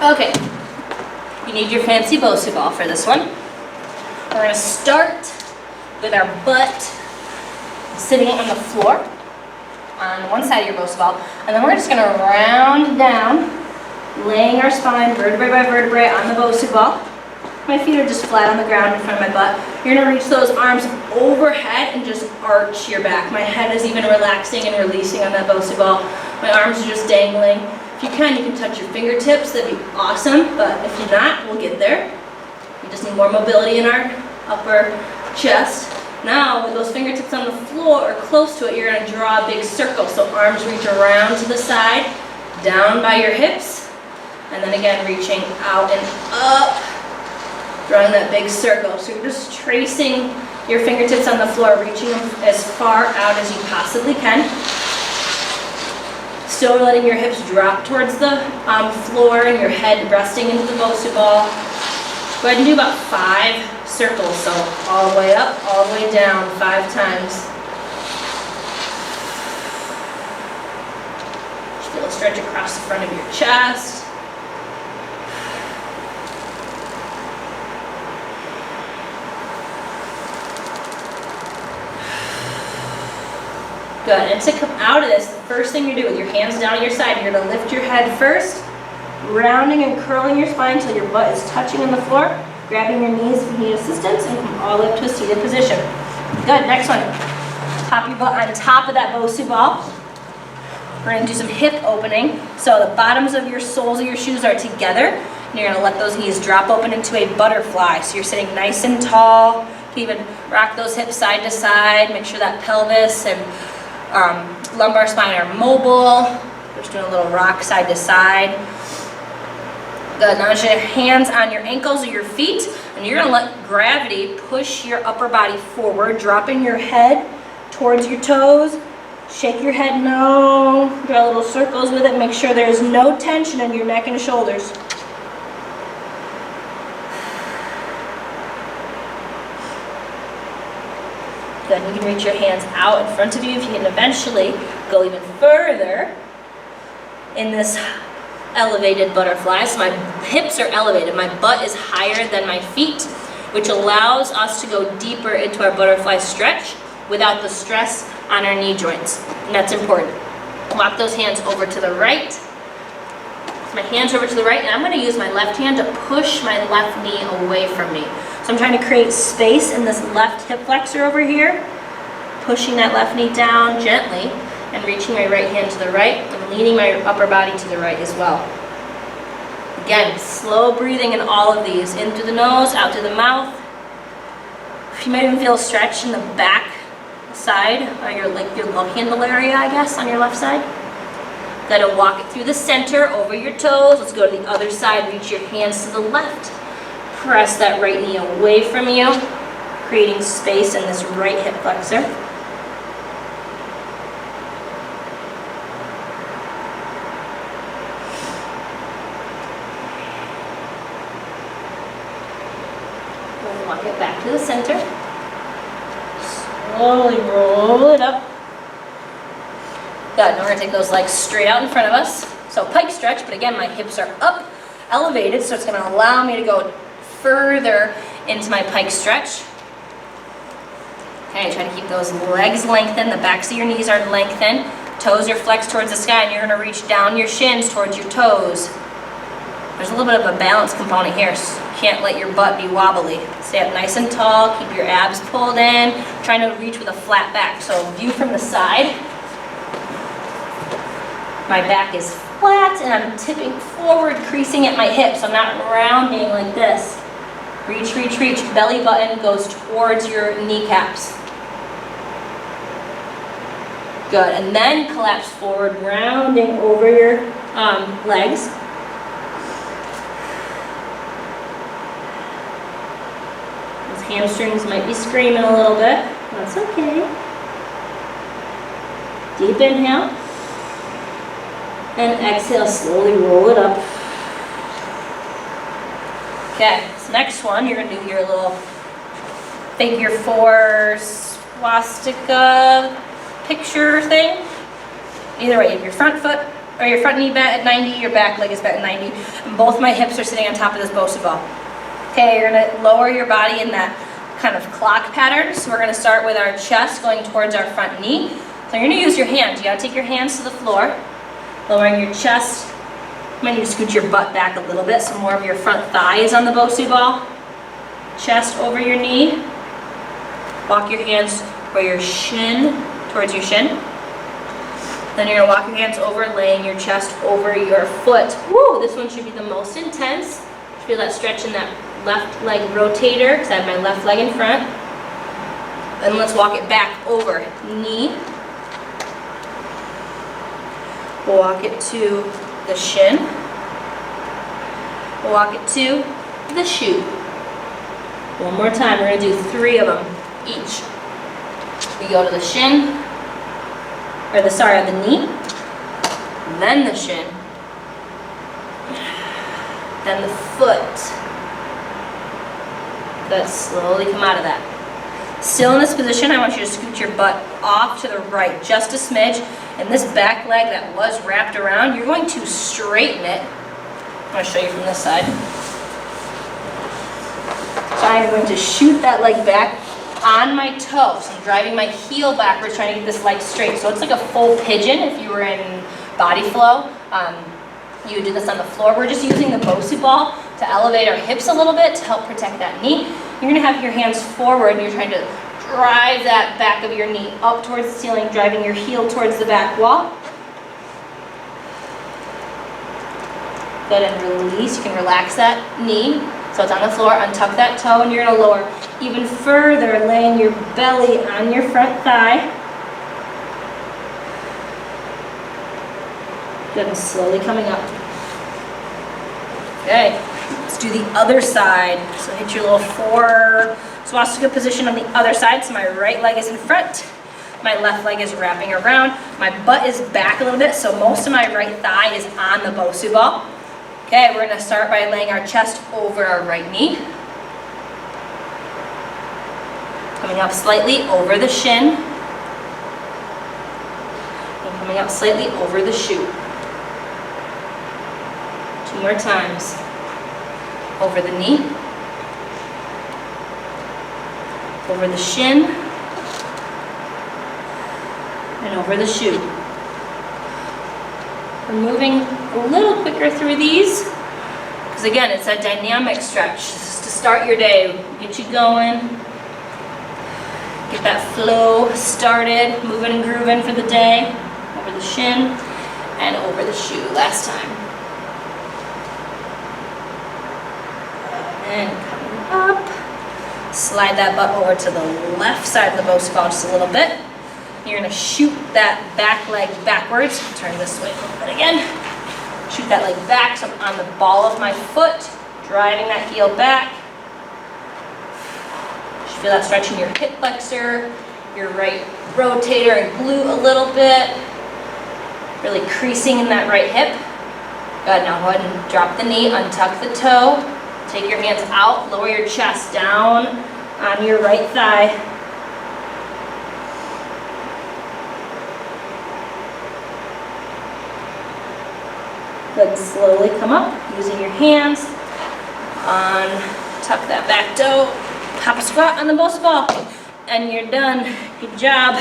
Okay, you need your fancy Bosu ball for this one. We're going to start with our butt sitting on the floor on one side of your Bosu ball, and then we're just going to round down, laying our spine vertebrae by vertebrae on the Bosu ball. My feet are just flat on the ground in front of my butt. You're going to reach those arms overhead and just arch your back. My head is even relaxing and releasing on that Bosu ball. My arms are just dangling. If you can touch your fingertips. That'd be awesome, but if you're not, we'll get there. We just need more mobility in our upper chest. Now, with those fingertips on the floor or close to it, you're going to draw a big circle. So arms reach around to the side, down by your hips, and then again reaching out and up, drawing that big circle. So you're just tracing your fingertips on the floor, reaching them as far out as you possibly can. Still letting your hips drop towards the floor and your head resting into the Bosu ball. Go ahead and do about 5 circles. So all the way up, all the way down, 5 times. Just feel a stretch across the front of your chest. Good, and to come out of this, the first thing you do with your hands down at your side, you're going to lift your head first, rounding and curling your spine until your butt is touching on the floor, grabbing your knees if you need assistance, and come all the way up to a seated position. Good, next one. Pop your butt on top of that Bosu ball. We're going to do some hip opening. So the bottoms of your soles of your shoes are together, and you're going to let those knees drop open into a butterfly. So you're sitting nice and tall. You can even rock those hips side to side, make sure that pelvis and lumbar spine are mobile. We're just doing a little rock side to side. Good, now your hands on your ankles or your feet, and you're gonna let gravity push your upper body forward, dropping your head towards your toes. Shake your head no, draw little circles with it, make sure there's no tension in your neck and shoulders. Good, you can reach your hands out in front of you if you can eventually go even further in this elevated butterfly. So my hips are elevated, my butt is higher than my feet, which allows us to go deeper into our butterfly stretch without the stress on our knee joints, and that's important. Walk those hands over to the right. My hands over to the right, and I'm going to use my left hand to push my left knee away from me. So I'm trying to create space in this left hip flexor over here, pushing that left knee down gently and reaching my right hand to the right and leaning my upper body to the right as well. Again, slow breathing in all of these, in through the nose, out through the mouth. You might even feel a stretch in the back side, or your love handle area, I guess, on your left side. Gotta walk it through the center, over your toes. Let's go to the other side, reach your hands to the left. Press that right knee away from you, creating space in this right hip flexor. We'll walk it back to the center. Slowly roll it up. Good, now we're going to take those legs straight out in front of us. So pike stretch, but again, my hips are up, elevated, so it's going to allow me to go further into my pike stretch. Okay, try to keep those legs lengthened, the backs of your knees are lengthened, toes are flexed towards the sky, and you're going to reach down your shins towards your toes. There's a little bit of a balance component here, so you can't let your butt be wobbly. Stay up nice and tall, keep your abs pulled in, trying to reach with a flat back. So view from the side. My back is flat and I'm tipping forward, creasing at my hips. I'm not rounding like this. Reach, reach, reach. Belly button goes towards your kneecaps. Good, and then collapse forward, rounding over your legs. Those hamstrings might be screaming a little bit. That's okay. Deep inhale. And exhale, slowly roll it up. Okay, so next one, you're going to do your little figure 4 swastika picture thing. Either way, you have your front foot or your front knee bent at 90, your back leg is bent at 90, and both my hips are sitting on top of this Bosu ball. Okay, you're gonna lower your body in that kind of clock pattern. So we're gonna start with our chest going towards our front knee. So you're gonna use your hands. You gotta take your hands to the floor, lowering your chest. You might need to scoot your butt back a little bit so more of your front thigh is on the Bosu ball. Chest over your knee. Walk your hands where your shin, towards your shin. Then you're gonna walk your hands over, laying your chest over your foot. Woo, this one should be the most intense. Feel that stretch in that left leg rotator, because I have my left leg in front. And let's walk it back over. Knee. We'll walk it to the shin. We'll walk it to the shoe. One more time, we're gonna do 3 of them each. We go to the shin, or the knee, then the shin, then the foot. Good, slowly come out of that. Still in this position, I want you to scoot your butt off to the right, just a smidge. And this back leg that was wrapped around, you're going to straighten it. I'm going to show you from this side. So I'm going to shoot that leg back on my toe. So I'm driving my heel backwards, trying to get this leg straight. So it's like a full pigeon if you were in body flow. You would do this on the floor. We're just using the Bosu ball to elevate our hips a little bit to help protect that knee. You're gonna have your hands forward and you're trying to drive that back of your knee up towards the ceiling, driving your heel towards the back wall. Good, and release. You can relax that knee so it's on the floor. Untuck that toe and you're gonna lower even further, laying your belly on your front thigh. Good, and slowly coming up. Okay, let's do the other side. So hit your little 4 swastika position on the other side. So my right leg is in front, my left leg is wrapping around, my butt is back a little bit, so most of my right thigh is on the Bosu ball. Okay, we're gonna start by laying our chest over our right knee. Coming up slightly over the shin. And coming up slightly over the shoe. 2 more times. Over the knee. Over the shin. And over the shoe. We're moving a little quicker through these, because again, it's a dynamic stretch. Just to start your day, get you going. Get that flow started, moving and grooving for the day. Over the shin and over the shoe. Last time. And coming up. Slide that butt over to the left side of the Bosu ball just a little bit. You're going to shoot that back leg backwards. Turn this way a little bit again. Shoot that leg back so I'm on the ball of my foot, driving that heel back. Feel that stretch in your hip flexor, your right rotator and glute a little bit. Really creasing in that right hip. Good, now go ahead and drop the knee, untuck the toe. Take your hands out, lower your chest down on your right thigh. Good, slowly come up, using your hands. Tuck that back toe. Hop a squat on the Bosu ball, and you're done. Good job.